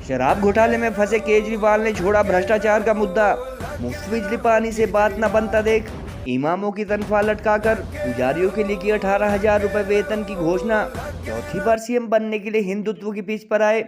शराब घोटाले में फंसे केजरीवाल ने छोड़ा भ्रष्टाचार का मुद्दा। मुफ्त बिजली पानी से बात न बनता देख इमामों की तनख्वाह लटकाकर पुजारियों के लिए की 18,000 रुपए वेतन की घोषणा। चौथी बार सीएम बनने के लिए हिंदुत्व की पीछ पर आए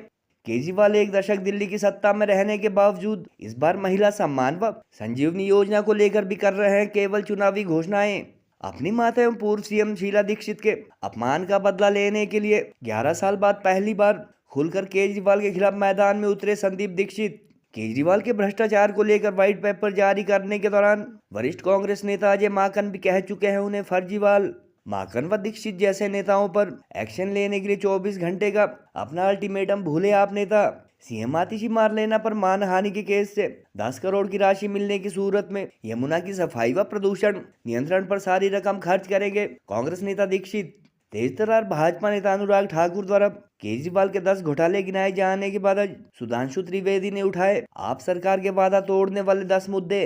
केजरीवाल। एक दशक दिल्ली की सत्ता में रहने के बावजूद इस बार महिला सम्मान व संजीवनी योजना को लेकर भी कर रहे हैं केवल चुनावी घोषणाएं। अपनी माता एवं पूर्व सीएम शीला दीक्षित के अपमान का बदला लेने के लिए 11 साल बाद पहली बार खुलकर केजरीवाल के खिलाफ मैदान में उतरे संदीप दीक्षित। केजरीवाल के भ्रष्टाचार को लेकर व्हाइट पेपर जारी करने के दौरान वरिष्ठ कांग्रेस नेता अजय माकन भी कह चुके हैं उन्हें फर्जीवाल। माकन व दीक्षित जैसे नेताओं पर एक्शन लेने के लिए 24 घंटे का अपना अल्टीमेटम भूले आप नेता। सीएम आतिशी मार लेना पर मानहानि के केस से 10 करोड़ की राशि मिलने की सूरत में यमुना की सफाई व प्रदूषण नियंत्रण पर सारी रकम खर्च करेंगे कांग्रेस नेता दीक्षित। तेज तर्रार भाजपा नेता अनुराग ठाकुर द्वारा केजरीवाल के 10 घोटाले गिनाए जाने के बाद सुधांशु त्रिवेदी ने उठाए आप सरकार के वादा तोड़ने वाले 10 मुद्दे।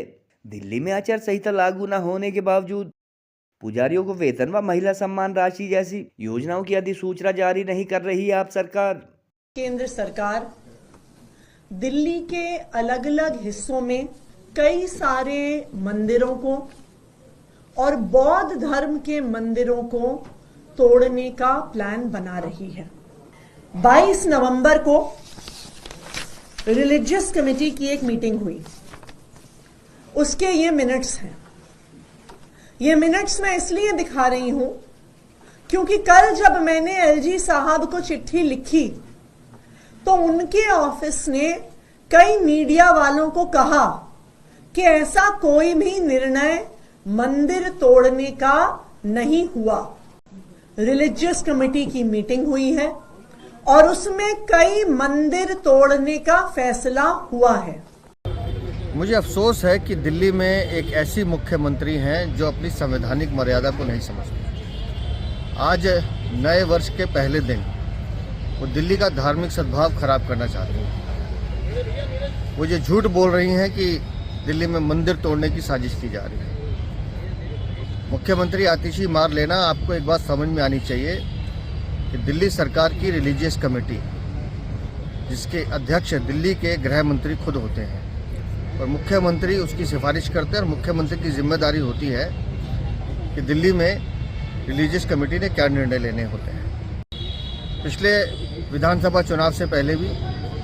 दिल्ली में आचार संहिता लागू न होने के बावजूद पुजारियों को वेतन व महिला सम्मान राशि जैसी योजनाओं की अधिसूचना जारी नहीं कर रही है आप सरकार। केंद्र सरकार दिल्ली के अलग अलग हिस्सों में कई सारे मंदिरों को और बौद्ध धर्म के मंदिरों को तोड़ने का प्लान बना रही है। 22 नवंबर को रिलीजियस कमेटी की एक मीटिंग हुई, उसके ये मिनट्स हैं। ये मिनट्स मैं इसलिए दिखा रही हूं क्योंकि कल जब मैंने एलजी साहब को चिट्ठी लिखी तो उनके ऑफिस ने कई मीडिया वालों को कहा कि ऐसा कोई भी निर्णय मंदिर तोड़ने का नहीं हुआ। रिलीजियस कमेटी की मीटिंग हुई है और उसमें कई मंदिर तोड़ने का फैसला हुआ है। मुझे अफसोस है कि दिल्ली में एक ऐसी मुख्यमंत्री हैं जो अपनी संवैधानिक मर्यादा को नहीं समझती। आज नए वर्ष के पहले दिन वो दिल्ली का धार्मिक सद्भाव खराब करना चाहती हैं। वो ये झूठ बोल रही हैं कि दिल्ली में मंदिर तोड़ने की साजिश की जा रही है। मुख्यमंत्री आतिशी मार लेना, आपको एक बात समझ में आनी चाहिए कि दिल्ली सरकार की रिलीजियस कमेटी, जिसके अध्यक्ष दिल्ली के गृह मंत्री खुद होते हैं और मुख्यमंत्री उसकी सिफारिश करते हैं, और मुख्यमंत्री की जिम्मेदारी होती है कि दिल्ली में रिलीजियस कमेटी ने क्या निर्णय लेने होते हैं। पिछले विधानसभा चुनाव से पहले भी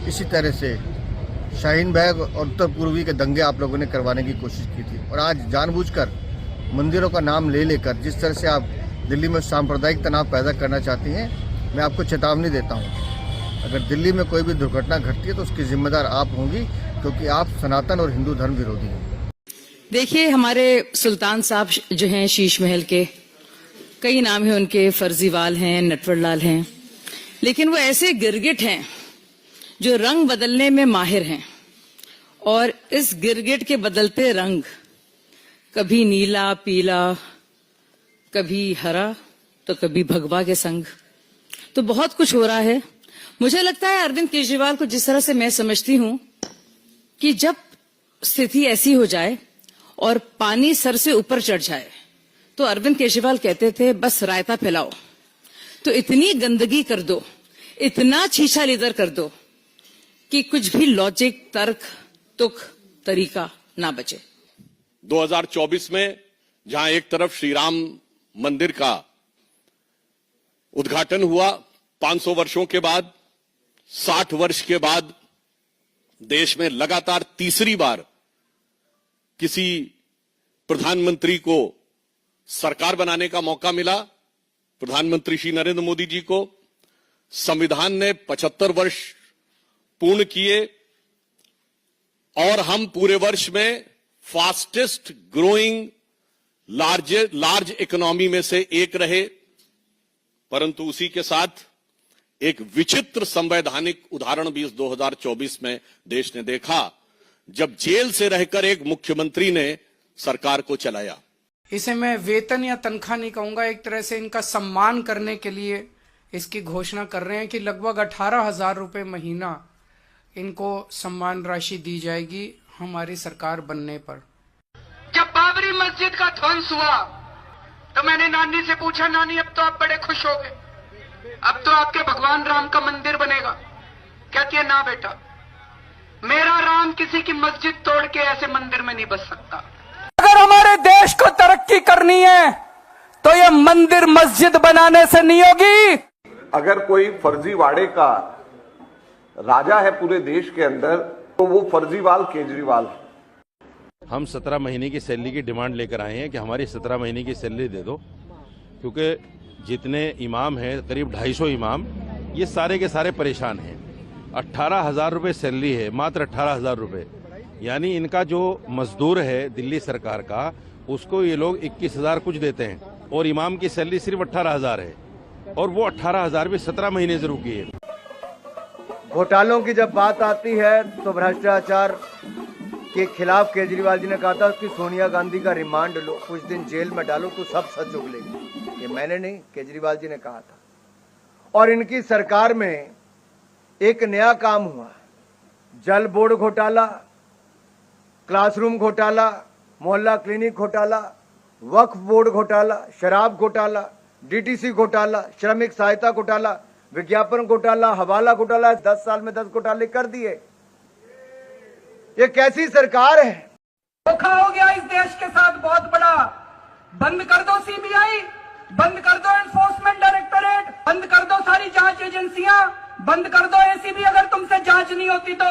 इसी तरह से शाहीन बैग और उत्तर पूर्वी के दंगे आप लोगों ने करवाने की कोशिश की थी, और आज जानबूझकर मंदिरों का नाम ले लेकर जिस तरह से आप दिल्ली में सांप्रदायिक तनाव पैदा करना चाहती हैं, मैं आपको चेतावनी देता हूं। अगर दिल्ली में कोई भी दुर्घटना घटती है तो उसकी जिम्मेदार आप होंगी, क्योंकि आप सनातन और हिंदू धर्म विरोधी हैं। देखिए, हमारे सुल्तान साहब जो हैं शीश महल के, कई नाम हैं उनके, फर्जीवाल हैं, नटवरलाल हैं, लेकिन वो ऐसे गिरगिट हैं जो रंग बदलने में माहिर हैं। और इस गिरगिट के बदलते रंग, कभी नीला पीला, कभी हरा, तो कभी भगवा के संग, तो बहुत कुछ हो रहा है। मुझे लगता है अरविंद केजरीवाल को जिस तरह से मैं समझती हूं कि जब स्थिति ऐसी हो जाए और पानी सर से ऊपर चढ़ जाए तो अरविंद केजरीवाल कहते थे बस रायता फैलाओ। तो इतनी गंदगी कर दो, इतना छीछा लीदर कर दो कि कुछ भी लॉजिक, तर्क, तुक, तरीका ना बचे। 2024 में जहां एक तरफ श्री राम मंदिर का उद्घाटन हुआ 500 वर्षों के बाद, 60 वर्ष के बाद देश में लगातार तीसरी बार किसी प्रधानमंत्री को सरकार बनाने का मौका मिला। प्रधानमंत्री श्री नरेंद्र मोदी जी को संविधान ने 75 वर्ष पूर्ण किए और हम पूरे वर्ष में फास्टेस्ट ग्रोइंग लार्ज इकोनॉमी में से एक रहे। परंतु उसी के साथ एक विचित्र संवैधानिक उदाहरण भी इस 2024 में देश ने देखा, जब जेल से रहकर एक मुख्यमंत्री ने सरकार को चलाया। इसे मैं वेतन या तनख्वाह नहीं कहूंगा, एक तरह से इनका सम्मान करने के लिए इसकी घोषणा कर रहे हैं कि लगभग 18,000 रुपए महीना इनको सम्मान राशि दी जाएगी हमारी सरकार बनने पर। जब बाबरी मस्जिद का ध्वंस हुआ तो मैंने नानी से पूछा, नानी अब तो आप बड़े खुश हो गए, अब तो आपके भगवान राम का मंदिर बनेगा। कहती है ना बेटा, मेरा राम किसी की मस्जिद तोड़ के ऐसे मंदिर में नहीं बस सकता। अगर हमारे देश को तरक्की करनी है तो ये मंदिर मस्जिद बनाने से नहीं होगी। अगर कोई फर्जीवाड़े का राजा है पूरे देश के अंदर तो वो फर्जीवाल केजरीवाल है। हम 17 महीने की सैलरी की डिमांड लेकर आए हैं कि हमारी 17 महीने की सैलरी दे दो, क्योंकि जितने इमाम हैं करीब 250 इमाम, ये सारे के सारे परेशान हैं। 18,000 रुपये सैलरी है, मात्र 18,000 रुपये, यानी इनका जो मजदूर है दिल्ली सरकार का उसको ये लोग 21,000 कुछ देते हैं, और इमाम की सैलरी सिर्फ 18,000 है, और वो 18,000 भी 17 महीने से रुकी है। घोटालों की जब बात आती है तो भ्रष्टाचार के खिलाफ केजरीवाल जी ने कहा था कि सोनिया गांधी का रिमांड लो, कुछ दिन जेल में डालो तो सब सच उगलेगी। ये मैंने नहीं, केजरीवाल जी ने कहा था। और इनकी सरकार में एक नया काम हुआ, जल बोर्ड घोटाला, क्लासरूम घोटाला, मोहल्ला क्लिनिक घोटाला, वक्फ बोर्ड घोटाला, शराब घोटाला, डीटीसी घोटाला, श्रमिक सहायता घोटाला, विज्ञापन घोटाला, हवाला घोटाला। 10 साल में 10 घोटाले कर दिए। ये कैसी सरकार है? धोखा हो गया इस देश के साथ बहुत बड़ा। बंद कर दो सीबीआई, बंद कर दो एनफोर्समेंट डायरेक्टोरेट, बंद कर दो सारी जांच एजेंसियां, बंद कर दो एसीबी। अगर तुमसे जांच नहीं होती तो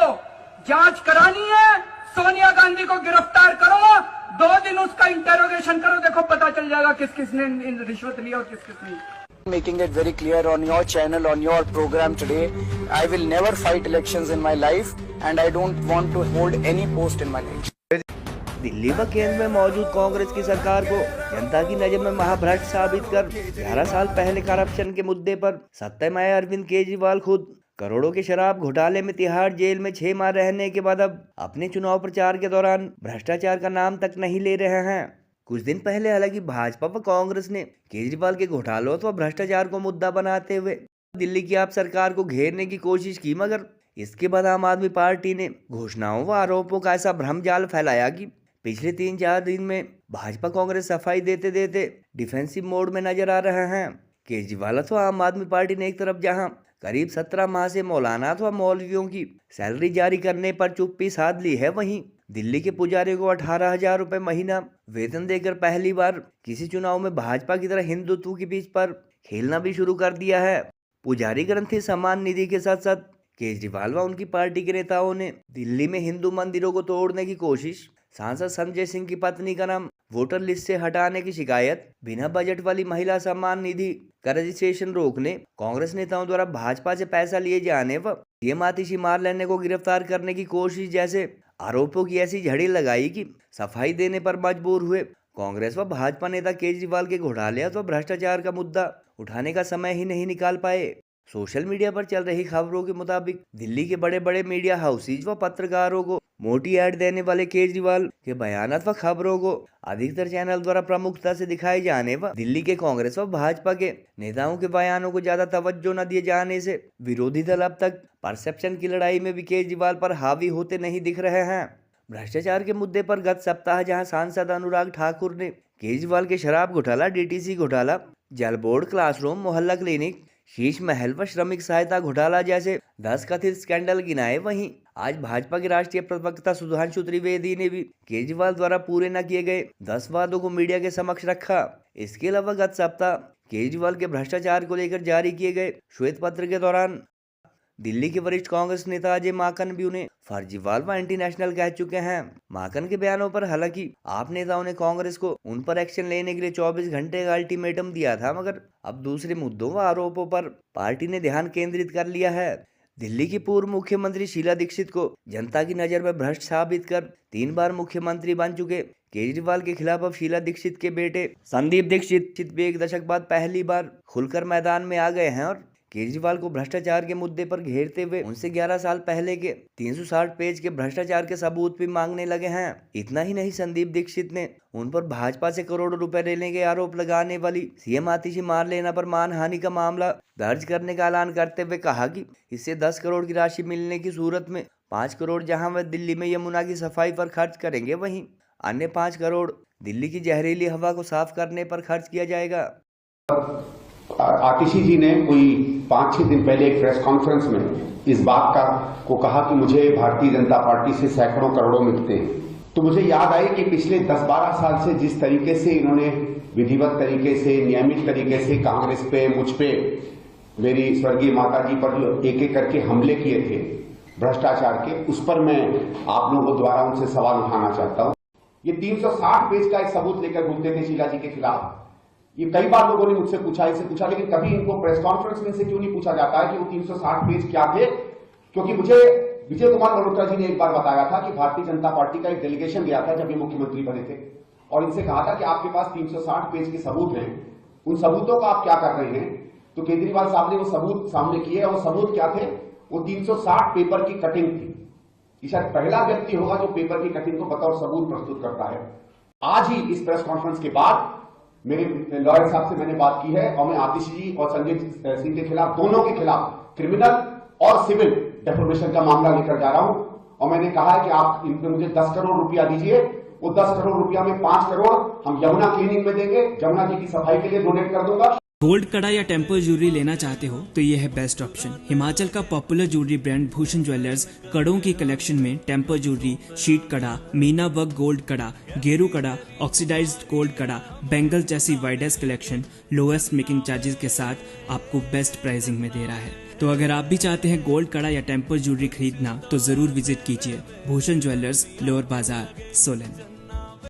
जांच करानी है, सोनिया गांधी को गिरफ्तार करो, 2 दिन उसका इंटेरोगेशन करो, देखो पता चल जाएगा किस किसने रिश्वत लिया और किस किसने। Making it very clear on your channel, on your program today, I will never fight elections in my life and I don't want to hold any post in my life. Delhi व केंद्र में मौजूद कांग्रेस की सरकार को जनता की नजर में महाभ्रष्ट साबित कर 11 साल पहले करप्शन के मुद्दे पर सत्ता में आए अरविंद केजरीवाल खुद करोड़ों के शराब घोटाले में तिहाड़ जेल में 6 माह रहने के बाद अब अपने चुनाव प्रचार के दौरान भ्रष्टाचार का नाम तक नहीं ले रहे हैं। कुछ दिन पहले हालांकि भाजपा व कांग्रेस ने केजरीवाल के घोटालों व भ्रष्टाचार को मुद्दा बनाते हुए दिल्ली की आप सरकार को घेरने की कोशिश की, मगर इसके बाद आम आदमी पार्टी ने घोषणाओं व आरोपों का ऐसा भ्रमजाल फैलाया कि पिछले 3-4 दिन में भाजपा कांग्रेस सफाई देते देते डिफेंसिव मोड में नजर आ रहे हैं। केजरीवाल तो आम आदमी पार्टी ने एक तरफ जहां करीब 17 माह से मौलाना व मौलवियों की सैलरी जारी करने पर चुप्पी साध ली है, वहीं दिल्ली के पुजारियों को 18,000 रुपए महीना वेतन देकर पहली बार किसी चुनाव में भाजपा की तरह हिंदुत्व के बीच पर खेलना भी शुरू कर दिया है। पुजारी ग्रंथी सम्मान निधि के साथ साथ केजरीवाल व उनकी पार्टी के नेताओं ने दिल्ली में हिंदू मंदिरों को तोड़ने की कोशिश, सांसद संजय सिंह की पत्नी का नाम वोटर लिस्ट से हटाने की शिकायत, बिना बजट वाली महिला सम्मान निधि का रजिस्ट्रेशन रोकने, कांग्रेस नेताओं द्वारा भाजपा से पैसा लिए जाने व सीएम आतिशी मारलेना को गिरफ्तार करने की कोशिश जैसे आरोपों की ऐसी झड़ी लगाई कि सफाई देने पर मजबूर हुए कांग्रेस व भाजपा नेता केजरीवाल के घोटाले तो भ्रष्टाचार का मुद्दा उठाने का समय ही नहीं निकाल पाए। सोशल मीडिया पर चल रही खबरों के मुताबिक दिल्ली के बड़े बड़े मीडिया हाउसेज व पत्रकारों को मोटी ऐड देने वाले केजरीवाल के बयानात व खबरों को अधिकतर चैनल द्वारा प्रमुखता से दिखाए जाने व दिल्ली के कांग्रेस व भाजपा के नेताओं के बयानों को ज्यादा तवज्जो न दिए जाने से विरोधी दल अब तक परसेप्शन की लड़ाई में भी केजरीवाल पर हावी होते नहीं दिख रहे हैं। भ्रष्टाचार के मुद्दे पर गत सप्ताह जहां सांसद अनुराग ठाकुर ने केजरीवाल के शराब घोटाला, डीटीसी घोटाला, जल बोर्ड, क्लासरूम, मोहल्ला क्लिनिक, शीश महल व श्रमिक सहायता घोटाला जैसे 10 कथित स्कैंडल गिनाए, वहीं आज भाजपा के राष्ट्रीय प्रवक्ता सुधांशु त्रिवेदी ने भी केजरीवाल द्वारा पूरे न किए गए 10 वादों को मीडिया के समक्ष रखा। इसके अलावा गत सप्ताह केजरीवाल के भ्रष्टाचार को लेकर जारी किए गए श्वेत पत्र के दौरान दिल्ली के वरिष्ठ कांग्रेस नेता अजय माकन भी उन्हें फर्जीवाल व एंटी नेशनल कह चुके हैं। माकन के बयानों पर हालांकि आप नेताओं ने कांग्रेस को उन पर एक्शन लेने के लिए 24 घंटे का अल्टीमेटम दिया था, मगर अब दूसरे मुद्दों व आरोपों पर पार्टी ने ध्यान केंद्रित कर लिया है। दिल्ली की पूर्व मुख्यमंत्री शीला दीक्षित को जनता की नजर में भ्रष्ट साबित कर 3 बार मुख्यमंत्री बन चुके केजरीवाल के खिलाफ अब शीला दीक्षित के बेटे संदीप दीक्षित भी 1 दशक बाद पहली बार खुलकर मैदान में आ गए हैं और केजरीवाल को भ्रष्टाचार के मुद्दे पर घेरते हुए उनसे 11 साल पहले के 360 पेज के भ्रष्टाचार के सबूत भी मांगने लगे हैं। इतना ही नहीं, संदीप दीक्षित ने उन पर भाजपा से करोड़ों रुपए लेने के आरोप लगाने वाली सीएम आतिशी मारलेना पर मानहानि का मामला दर्ज करने का ऐलान करते हुए कहा कि इससे 10 करोड़ की राशि मिलने की सूरत में 5 करोड़ जहां वह दिल्ली में यमुना की सफाई पर खर्च करेंगे, वहीं अन्य 5 करोड़ दिल्ली की जहरीली हवा को साफ करने पर खर्च किया जाएगा। आतिशी जी ने कोई 5-6 दिन पहले एक प्रेस कॉन्फ्रेंस में इस बात को कहा कि मुझे भारतीय जनता पार्टी से सैकड़ों करोड़ों मिलते हैं, तो मुझे याद आई कि पिछले 10-12 साल से जिस तरीके से इन्होंने विधिवत तरीके से, नियमित तरीके से कांग्रेस पे, मुझ पे, मेरी स्वर्गीय माता जी पर एक एक करके हमले किए थे भ्रष्टाचार के, उस पर मैं आप लोगों द्वारा उनसे सवाल उठाना चाहता हूं। ये 360 पेज का एक सबूत लेकर घूमते थे शीला जी के खिलाफ। ये कई बार लोगों ने मुझसे पूछा, लेकिन कभी इनको प्रेस कॉन्फ्रेंस में से क्यों नहीं पूछा जाता है कि वो 360 पेज क्या थे? क्योंकि मुझे विजय कुमार मल्होत्रा जी ने एक बार बताया था कि भारतीय जनता पार्टी का एक डेलीगेशन गया था जब ये मुख्यमंत्री बने थे, और इनसे कहा था कि आपके पास 360 पेज के सबूत हैं, उन सबूतों का आप क्या कर रहे हैं? तो केजरीवाल साहब ने वो सबूत सामने किए, और वो सबूत क्या थे? वो 360 पेपर की कटिंग थी। ये शायद पहला व्यक्ति होगा जो पेपर की कटिंग को बतौर सबूत प्रस्तुत करता है। आज ही इस प्रेस कॉन्फ्रेंस के बाद मेरे लॉयर साहब से मैंने बात की है, और मैं आतिश जी और संजय सिंह के खिलाफ, दोनों के खिलाफ क्रिमिनल और सिविल डेफोमेशन का मामला लेकर जा रहा हूं। और मैंने कहा है कि आप इन पे मुझे 10 करोड़ रुपया दीजिए, वो 10 करोड़ रुपया में 5 करोड़ हम यमुना क्लिनिक में देंगे, यमुना जी की सफाई के लिए डोनेट कर दूंगा। गोल्ड कड़ा या टेम्पर ज्वेलरी लेना चाहते हो तो ये है बेस्ट ऑप्शन। हिमाचल का popular jewellery brand Bhushan jewellers कड़ों की कलेक्शन में टेम्पर ज्वेलरी, शीट कड़ा, मीना वर्क गोल्ड कड़ा, गेरू कड़ा, ऑक्सीडाइज्ड गोल्ड कड़ा, बैंगल्स जैसी widest collection lowest making charges के साथ आपको बेस्ट प्राइसिंग में दे रहा है। तो अगर आप भी चाहते हैं गोल्ड कड़ा या टेम्पर ज्वेलरी खरीदना तो जरूर विजिट कीजिए भूषण ज्वेलर्स, लोअर बाजार, सोलन।